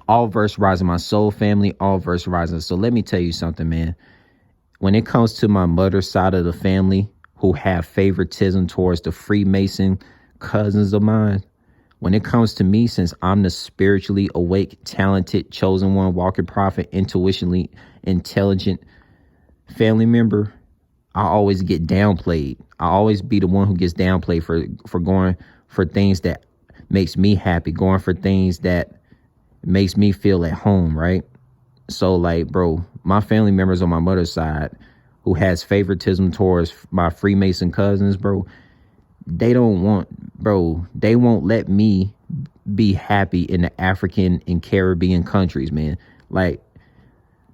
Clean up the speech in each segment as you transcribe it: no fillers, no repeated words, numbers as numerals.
All verse rising, my soul family, all verse rising. So let me tell you something, man. When it comes to my mother's side of the family who have favoritism towards the Freemason cousins of mine, when it comes to me, since I'm the spiritually awake, talented, chosen one, walking prophet, intuitionally intelligent family member, I always get downplayed. I always be the one who gets downplayed for going for things that makes me happy, going for things that makes me feel at home, right? So like, bro, my family members on my mother's side who has favoritism towards my Freemason cousins, bro, they won't let me be happy in the African and Caribbean countries, man. Like,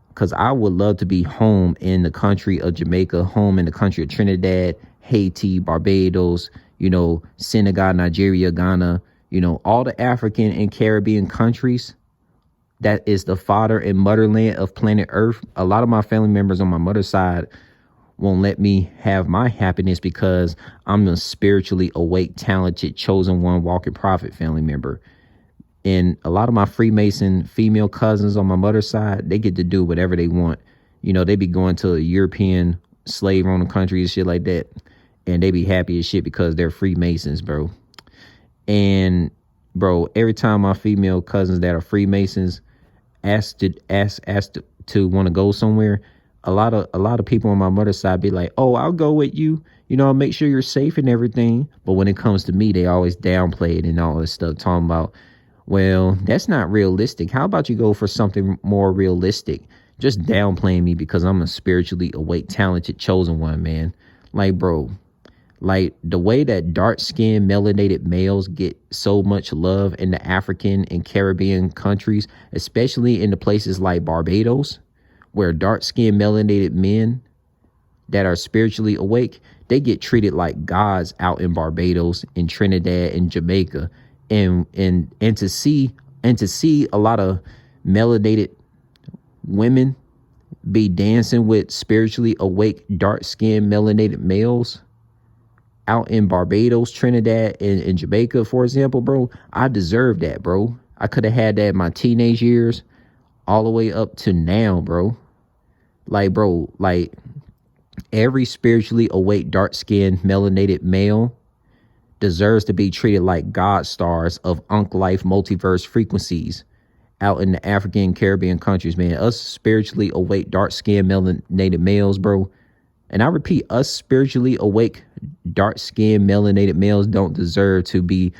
because I would love to be home in the country of Jamaica, home in the country of Trinidad, Haiti, Barbados, Senegal, Nigeria, Ghana, all the African and Caribbean countries. That is the father and motherland of planet Earth. A lot of my family members on my mother's side won't let me have my happiness because I'm a spiritually awake, talented, chosen one, walking prophet family member. And a lot of my Freemason female cousins on my mother's side, they get to do whatever they want. They be going to a European slave owning country and shit like that. And they be happy as shit because they're Freemasons, bro. And bro, every time my female cousins that are Freemasons ask to want to go somewhere, a lot of people on my mother's side be like, "Oh, I'll go with you. I'll make sure you're safe and everything." But when it comes to me, they always downplay it and all this stuff, talking about, well, that's not realistic. How about you go for something more realistic? Just downplaying me because I'm a spiritually awake, talented, chosen one, man. Like, bro, like the way that dark-skinned, melanated males get so much love in the African and Caribbean countries, especially in the places like Barbados, where dark-skinned, melanated men that are spiritually awake, they get treated like gods out in Barbados, in Trinidad, and Jamaica. And to see a lot of melanated women be dancing with spiritually awake, dark-skinned, melanated males out in Barbados, Trinidad, and Jamaica, for example, bro, I deserve that, bro. I could have had that in my teenage years all the way up to now, bro. Like, bro, like every spiritually awake, dark-skinned, melanated male deserves to be treated like god stars of Unk Life multiverse frequencies out in the African and Caribbean countries, man. Us spiritually awake, dark-skinned, melanated males, bro. And I repeat, us spiritually awake, dark-skinned, melanated males don't deserve to be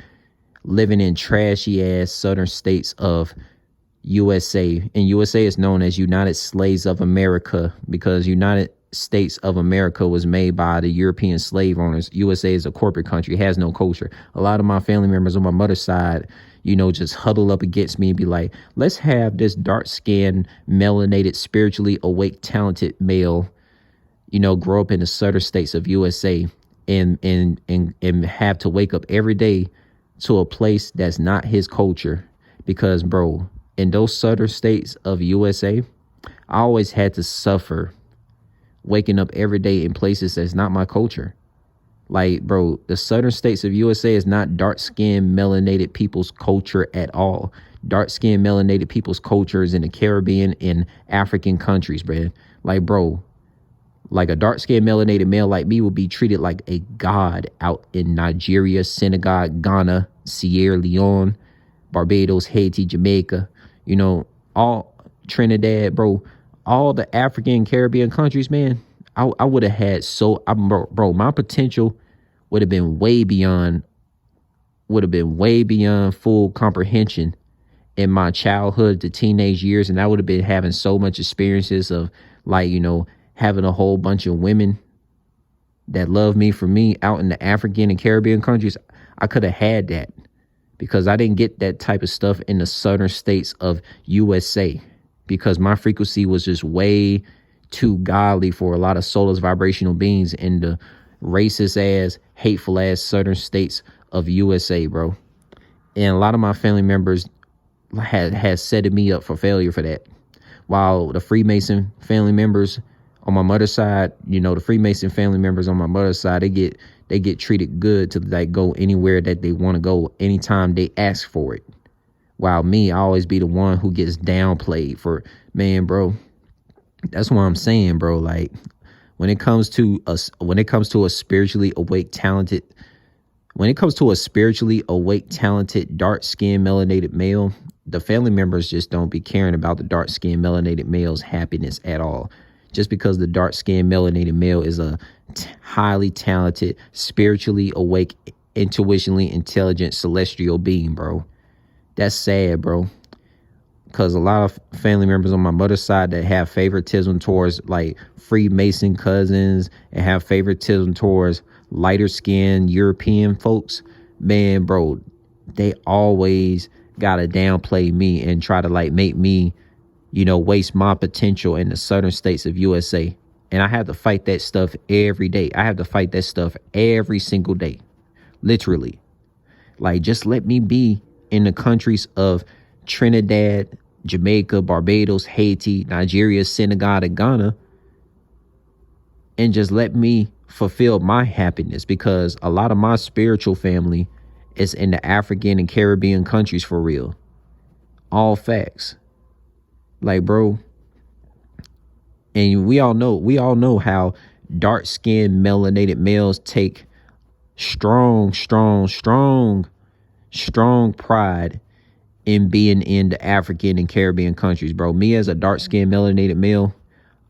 living in trashy-ass southern states of USA. And USA is known as United Slaves of America because United States of America was made by the European slave owners. USA is a corporate country, has no culture. A lot of my family members on my mother's side, just huddle up against me and be like, let's have this dark-skinned, melanated, spiritually awake, talented male, grow up in the southern states of USA and have to wake up every day to a place that's not his culture. Because, bro, in those southern states of USA, I always had to suffer waking up every day in places that's not my culture. Like, bro, the southern states of USA is not dark-skinned, melanated people's culture at all. Dark-skinned, melanated people's culture is in the Caribbean and African countries, man. Like, bro, like a dark-skinned, melanated male like me would be treated like a god out in Nigeria, Senegal, Ghana, Sierra Leone, Barbados, Haiti, Jamaica, all Trinidad, bro. All the African and Caribbean countries, man, I would have had bro, my potential would have been way beyond full comprehension in my childhood to teenage years. And I would have been having so much experiences of like, having a whole bunch of women that love me for me out in the African and Caribbean countries. I could have had that because I didn't get that type of stuff in the southern states of USA. Because my frequency was just way too godly for a lot of soulless vibrational beings in the racist ass, hateful ass southern states of USA, bro. And a lot of my family members had set me up for failure for that. While the Freemason family members on my mother's side, the Freemason family members on my mother's side, they get treated good to like go anywhere that they want to go anytime they ask for it. While me, I always be the one who gets downplayed for, man, bro. That's what I'm saying, bro. Like when it comes to a spiritually awake, talented, when it comes to a spiritually awake, talented, dark skinned melanated male, the family members just don't be caring about the dark skinned melanated male's happiness at all. Just because the dark skinned melanated male is a highly talented, spiritually awake, intuitionally intelligent celestial being, bro. That's sad, bro. Because a lot of family members on my mother's side that have favoritism towards like Freemason cousins and have favoritism towards lighter skinned European folks, man, bro, they always gotta downplay me and try to like make me, waste my potential in the southern states of USA. And I have to fight that stuff every day. I have to fight that stuff every single day. Literally. Like, just let me be in the countries of Trinidad, Jamaica, Barbados, Haiti, Nigeria, Senegal, and Ghana, and just let me fulfill my happiness, because a lot of my spiritual family is in the African and Caribbean countries for real. All facts. Like, bro, and we all know how dark-skinned melanated males take strong pride in being in the African and Caribbean countries, bro. Me as a dark-skinned melanated male,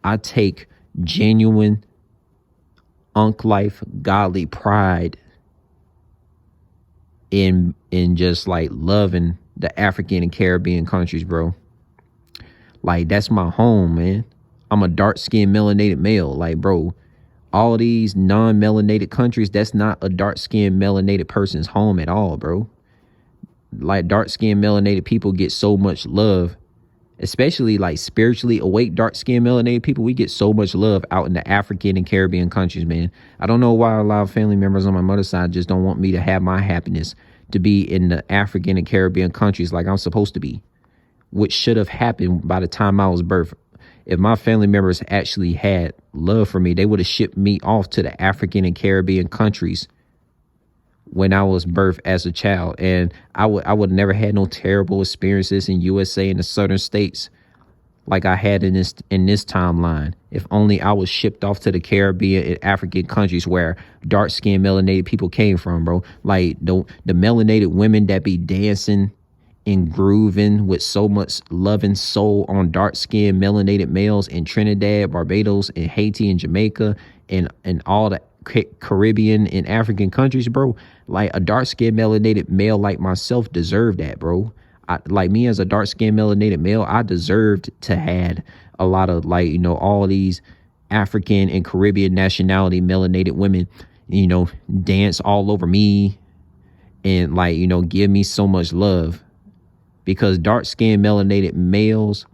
I take genuine life godly pride in just like loving the African and Caribbean countries, bro. Like, that's my home, man. I'm a dark-skinned melanated male. Like, bro, all these non-melanated countries, that's not a dark-skinned melanated person's home at all, bro. Like, dark-skinned melanated people get so much love, especially like spiritually awake dark-skinned melanated people. We get so much love out in the African and Caribbean countries, man. I don't know why a lot of family members on my mother's side just don't want me to have my happiness to be in the African and Caribbean countries like I'm supposed to be, which should have happened by the time I was birthed. If my family members actually had love for me, they would have shipped me off to the African and Caribbean countries when I was birthed as a child. And I would never had no terrible experiences in USA and the southern states like I had in this timeline. If only I was shipped off to the Caribbean and African countries where dark-skinned melanated people came from, bro. Like the melanated women that be dancing and grooving with so much loving soul on dark-skinned melanated males in Trinidad, Barbados, and Haiti and Jamaica and all the Caribbean and African countries, bro. Like, a dark-skinned melanated male like myself deserved that, bro. Like me as a dark-skinned melanated male, I deserved to had a lot of all these African and Caribbean nationality melanated women, dance all over me and give me so much love, because dark-skinned melanated males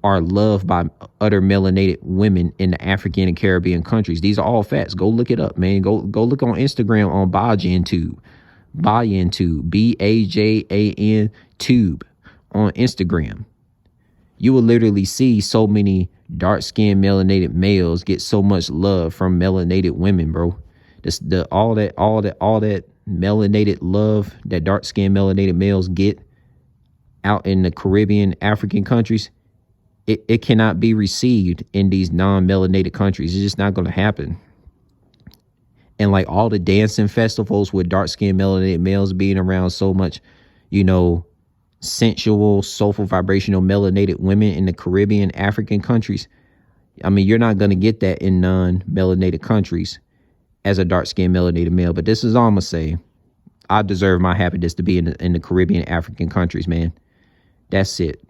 are loved by other melanated women in the African and Caribbean countries. These are all facts. Go look it up, man. Go look on Instagram on BajanTube. BajanTube, BAJAN Tube on Instagram. You will literally see so many dark-skinned melanated males get so much love from melanated women, bro. All that melanated love that dark-skinned melanated males get out in the Caribbean, African countries, it cannot be received in these non-melanated countries. It's just not going to happen. And like all the dancing festivals with dark-skinned melanated males being around so much, sensual, soulful, vibrational melanated women in the Caribbean, African countries. I mean, you're not going to get that in non-melanated countries as a dark-skinned melanated male. But this is all I'm going to say. I deserve my happiness to be in the Caribbean, African countries, man. That's it.